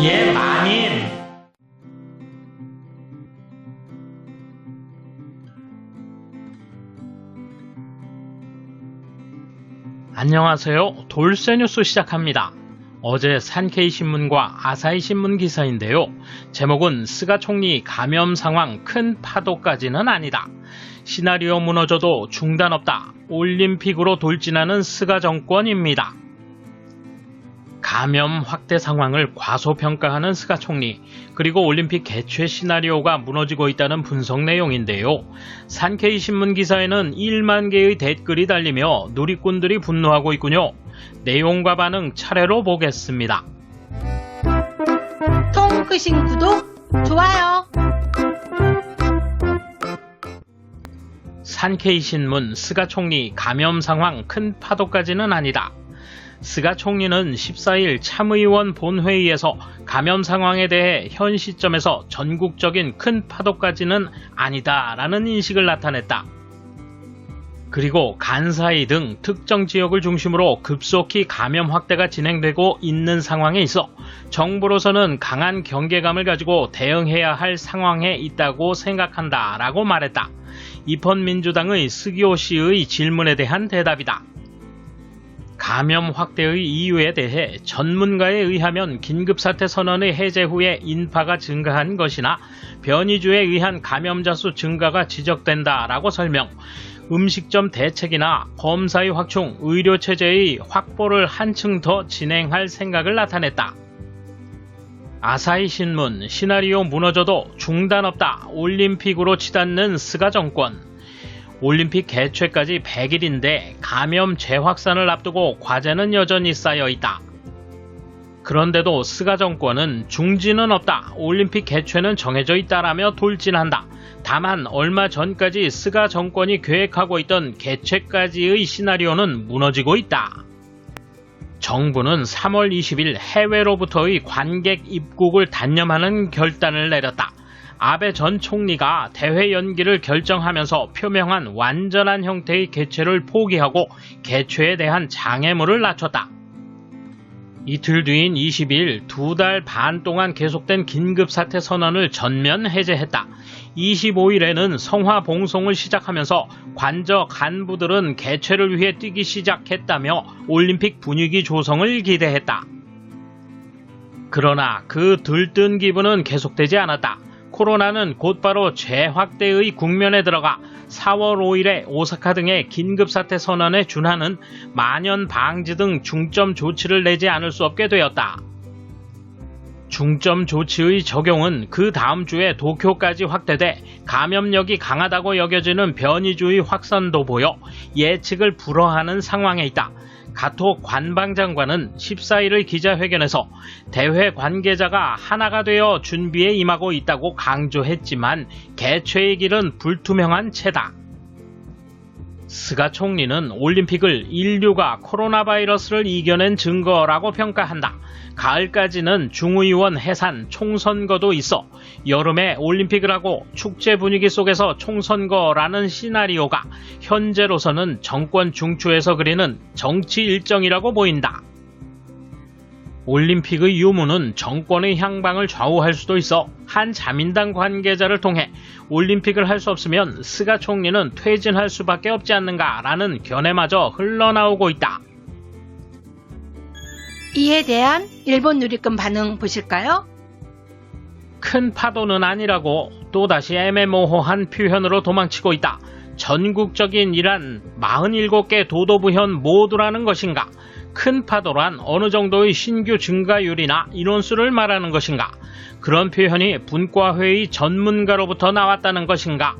예, 마님. 안녕하세요. 돌쇠뉴스 시작합니다. 어제 산케이신문과 아사히신문 기사인데요. 제목은 스가 총리 감염 상황 큰 파도까지는 아니다. 시나리오 무너져도 중단 없다. 올림픽으로 돌진하는 스가 정권입니다. 감염 확대 상황을 과소평가하는 스가 총리, 그리고 올림픽 개최 시나리오가 무너지고 있다는 분석 내용인데요. 산케이 신문 기사에는 1만 개의 댓글이 달리며 누리꾼들이 분노하고 있군요. 내용과 반응 차례로 보겠습니다. 통크신 구독, 좋아요. 산케이 신문 스가 총리 감염 상황 큰 파도까지는 아니다. 스가 총리는 14일 참의원 본회의에서 감염 상황에 대해 현 시점에서 전국적인 큰 파도까지는 아니다라는 인식을 나타냈다. 그리고 간사이 등 특정 지역을 중심으로 급속히 감염 확대가 진행되고 있는 상황에 있어 정부로서는 강한 경계감을 가지고 대응해야 할 상황에 있다고 생각한다라고 말했다. 입헌민주당의 스기호 씨의 질문에 대한 대답이다. 감염 확대의 이유에 대해 전문가에 의하면 긴급사태 선언의 해제 후에 인파가 증가한 것이나 변이주에 의한 감염자 수 증가가 지적된다라고 설명, 음식점 대책이나 검사의 확충, 의료체제의 확보를 한층 더 진행할 생각을 나타냈다. 아사히 신문, 시나리오 무너져도 중단 없다. 올림픽으로 치닫는 스가 정권. 올림픽 개최까지 100일인데 감염 재확산을 앞두고 과제는 여전히 쌓여있다. 그런데도 스가 정권은 중지는 없다. 올림픽 개최는 정해져 있다라며 돌진한다. 다만 얼마 전까지 스가 정권이 계획하고 있던 개최까지의 시나리오는 무너지고 있다. 정부는 3월 20일 해외로부터의 관객 입국을 단념하는 결단을 내렸다. 아베 전 총리가 대회 연기를 결정하면서 표명한 완전한 형태의 개최를 포기하고 개최에 대한 장애물을 낮췄다. 이틀 뒤인 20일 2달 반 동안 계속된 긴급사태 선언을 전면 해제했다. 25일에는 성화 봉송을 시작하면서 관저 간부들은 개최를 위해 뛰기 시작했다며 올림픽 분위기 조성을 기대했다. 그러나 그 들뜬 기분은 계속되지 않았다. 코로나는 곧바로 재확대의 국면에 들어가 4월 5일에 오사카 등의 긴급사태 선언에 준하는 만연 방지 등 중점 조치를 내지 않을 수 없게 되었다. 중점 조치의 적용은 그 다음 주에 도쿄까지 확대돼 감염력이 강하다고 여겨지는 변이주의 확산도 보여 예측을 불허하는 상황에 있다. 가토 관방장관은 14일의 기자회견에서 대회 관계자가 하나가 되어 준비에 임하고 있다고 강조했지만 개최의 길은 불투명한 채다. 스가 총리는 올림픽을 인류가 코로나 바이러스를 이겨낸 증거라고 평가한다. 가을까지는 중의원 해산, 총선거도 있어 여름에 올림픽을 하고 축제 분위기 속에서 총선거라는 시나리오가 현재로서는 정권 중추에서 그리는 정치 일정이라고 보인다. 올림픽의 유무는 정권의 향방을 좌우할 수도 있어 한 자민당 관계자를 통해 올림픽을 할 수 없으면 스가 총리는 퇴진할 수밖에 없지 않는가라는 견해마저 흘러나오고 있다. 이에 대한 일본 누리꾼 반응 보실까요? 큰 파도는 아니라고 또다시 애매모호한 표현으로 도망치고 있다. 전국적인 이란 47개 도도부현 모두라는 것인가? 큰 파도란 어느 정도의 신규 증가율이나 인원수를 말하는 것인가? 그런 표현이 분과회의 전문가로부터 나왔다는 것인가?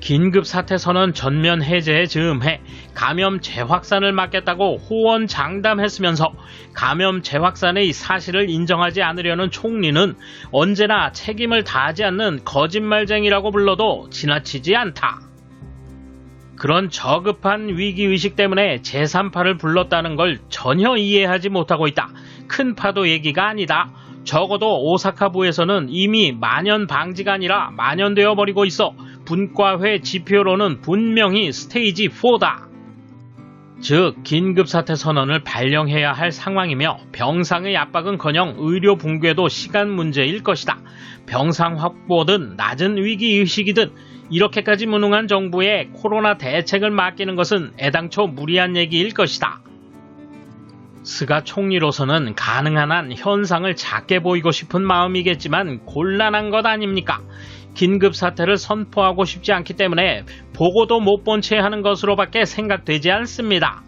긴급사태 선언 전면 해제에 즈음해 감염 재확산을 막겠다고 호언장담했으면서 감염 재확산의 사실을 인정하지 않으려는 총리는 언제나 책임을 다하지 않는 거짓말쟁이라고 불러도 지나치지 않다. 그런 저급한 위기의식 때문에 제3파를 불렀다는 걸 전혀 이해하지 못하고 있다. 큰 파도 얘기가 아니다. 적어도 오사카부에서는 이미 만연 방지가 아니라 만연되어 버리고 있어 분과회 지표로는 분명히 스테이지 4다. 즉 긴급사태 선언을 발령해야 할 상황이며 병상의 압박은커녕 의료 붕괴도 시간 문제일 것이다. 병상 확보든 낮은 위기의식이든 이렇게까지 무능한 정부에 코로나 대책을 맡기는 것은 애당초 무리한 얘기일 것이다. 스가 총리로서는 가능한 한 현상을 작게 보이고 싶은 마음이겠지만 곤란한 것 아닙니까? 긴급사태를 선포하고 싶지 않기 때문에 보고도 못 본 채 하는 것으로밖에 생각되지 않습니다.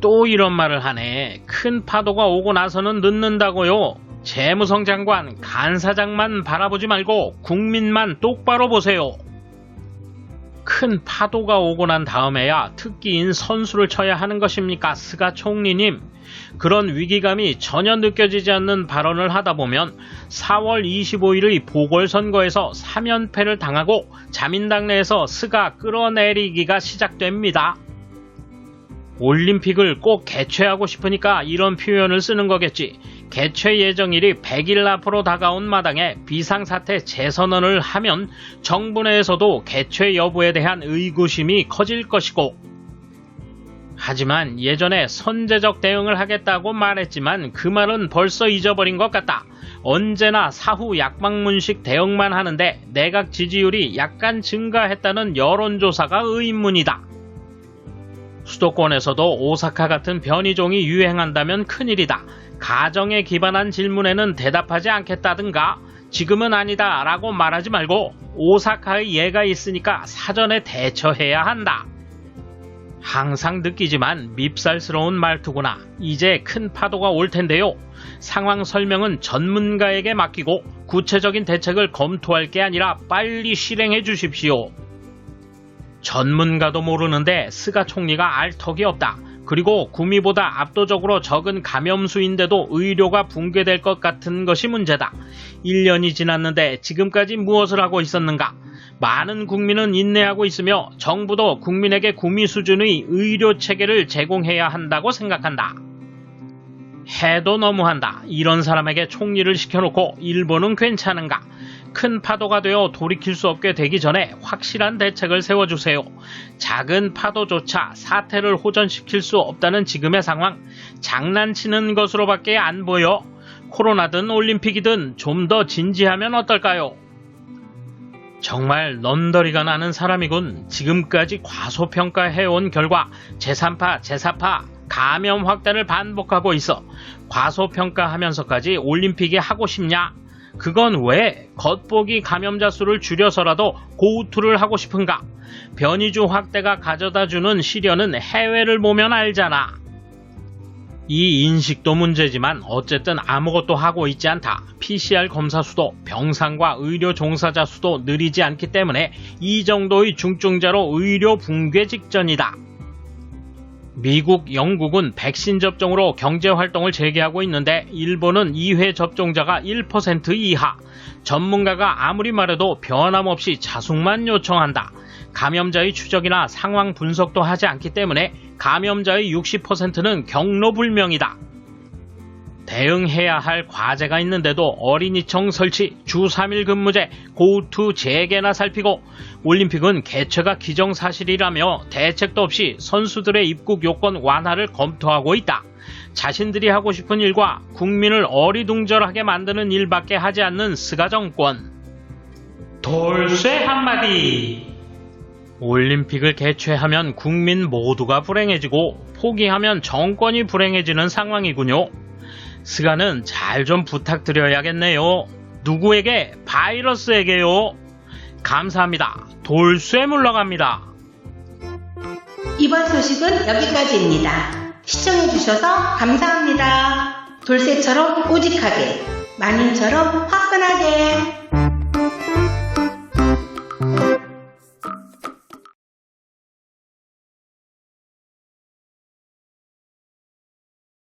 또 이런 말을 하네. 큰 파도가 오고 나서는 늦는다고요. 재무성 장관, 간사장만 바라보지 말고 국민만 똑바로 보세요. 큰 파도가 오고 난 다음에야 특기인 선수를 쳐야 하는 것입니까? 스가 총리님. 그런 위기감이 전혀 느껴지지 않는 발언을 하다 보면 4월 25일의 보궐선거에서 3연패를 당하고 자민당 내에서 스가 끌어내리기가 시작됩니다. 올림픽을 꼭 개최하고 싶으니까 이런 표현을 쓰는 거겠지. 개최 예정일이 100일 앞으로 다가온 마당에 비상사태 재선언을 하면 정부 내에서도 개최 여부에 대한 의구심이 커질 것이고, 하지만 예전에 선제적 대응을 하겠다고 말했지만 그 말은 벌써 잊어버린 것 같다. 언제나 사후 약방문식 대응만 하는데 내각 지지율이 약간 증가했다는 여론조사가 의문이다. 수도권에서도 오사카 같은 변이종이 유행한다면 큰일이다. 가정에 기반한 질문에는 대답하지 않겠다든가 지금은 아니다 라고 말하지 말고 오사카의 예가 있으니까 사전에 대처해야 한다. 항상 느끼지만 밉살스러운 말투구나. 이제 큰 파도가 올 텐데요. 상황 설명은 전문가에게 맡기고 구체적인 대책을 검토할 게 아니라 빨리 실행해 주십시오. 전문가도 모르는데 스가 총리가 알 턱이 없다. 그리고 구미보다 압도적으로 적은 감염수인데도 의료가 붕괴될 것 같은 것이 문제다. 1년이 지났는데 지금까지 무엇을 하고 있었는가? 많은 국민은 인내하고 있으며 정부도 국민에게 구미 수준의 의료 체계를 제공해야 한다고 생각한다. 해도 너무한다. 이런 사람에게 총리를 시켜놓고 일본은 괜찮은가? 큰 파도가 되어 돌이킬 수 없게 되기 전에 확실한 대책을 세워주세요. 작은 파도조차 사태를 호전시킬 수 없다는 지금의 상황, 장난치는 것으로밖에 안 보여. 코로나든 올림픽이든 좀 더 진지하면 어떨까요? 정말 넌더리가 나는 사람이군. 지금까지 과소평가해온 결과 제3파, 제4파 감염 확대를 반복하고 있어. 과소평가하면서까지 올림픽이 하고 싶냐? 그건 왜 겉보기 감염자 수를 줄여서라도 고우투를 하고 싶은가? 변이주 확대가 가져다주는 시련은 해외를 보면 알잖아. 이 인식도 문제지만 어쨌든 아무것도 하고 있지 않다. PCR 검사 수도 병상과 의료 종사자 수도 느리지 않기 때문에 이 정도의 중증자로 의료 붕괴 직전이다. 미국, 영국은 백신 접종으로 경제활동을 재개하고 있는데 일본은 2회 접종자가 1% 이하. 전문가가 아무리 말해도 변함없이 자숙만 요청한다. 감염자의 추적이나 상황 분석도 하지 않기 때문에 감염자의 60%는 경로불명이다. 대응해야 할 과제가 있는데도 어린이청 설치, 주 3일 근무제, 고우투 재개나 살피고 올림픽은 개최가 기정사실이라며 대책도 없이 선수들의 입국 요건 완화를 검토하고 있다. 자신들이 하고 싶은 일과 국민을 어리둥절하게 만드는 일밖에 하지 않는 스가 정권. 돌쇠 한마디. 올림픽을 개최하면 국민 모두가 불행해지고 포기하면 정권이 불행해지는 상황이군요. 스가는 잘 좀 부탁드려야겠네요. 누구에게? 바이러스에게요. 감사합니다. 돌쇠 물러갑니다. 이번 소식은 여기까지입니다. 시청해주셔서 감사합니다. 돌쇠처럼 우직하게, 만인처럼 화끈하게.